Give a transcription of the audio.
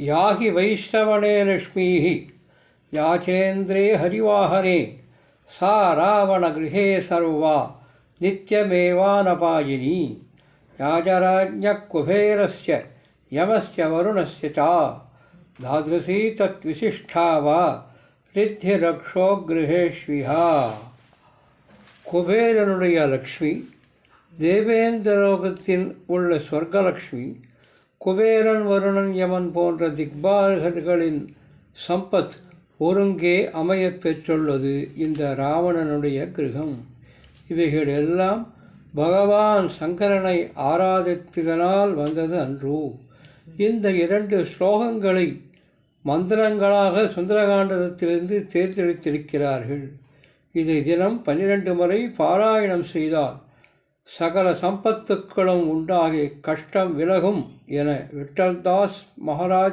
யாகி வைஷ்ணவனே லக்ஷ்மீः யாச்சேந்திரே ஹரிவாஹனே சா ராவணகிருஹே சர்வா நித்யமேவானபாயினி யாஜராஜ்ஞः குபேரஸ்ய யமஸ்ய வருணஸ்ய ச தாத்ருஷீ தத்விசிஷ்டா வா ரித்தி ரக்ஷோ கிருஹேஷ்விஹா. குபேரனுடைய லக்ஷ்மி, தேவேந்திரலோகத்தில் உள்ள ஸ்வர்கலக்ஷ்மி, குபேரன் வருணன் யமன் போன்ற திக்பாலகர்களின் சம்பத் ஒருங்கே அமையப் பெற்றுள்ளது இந்த ராவணனுடைய கிரகம். இவைகள் எல்லாம் பகவான் சங்கரனை ஆராதித்ததனால் வந்தது அன்றோ. இந்த 2 ஸ்லோகங்களை மந்திரங்களாக சுந்தரகாண்டத்திலிருந்து தேர்ந்தெடுத்திருக்கிறார்கள். இதை தினம் 12 முறை பாராயணம் செய்தால் சகல சம்பத்துக்களும் உண்டாகி கஷ்டம் விலகும் என விட்டல்தாஸ் மகாராஜ்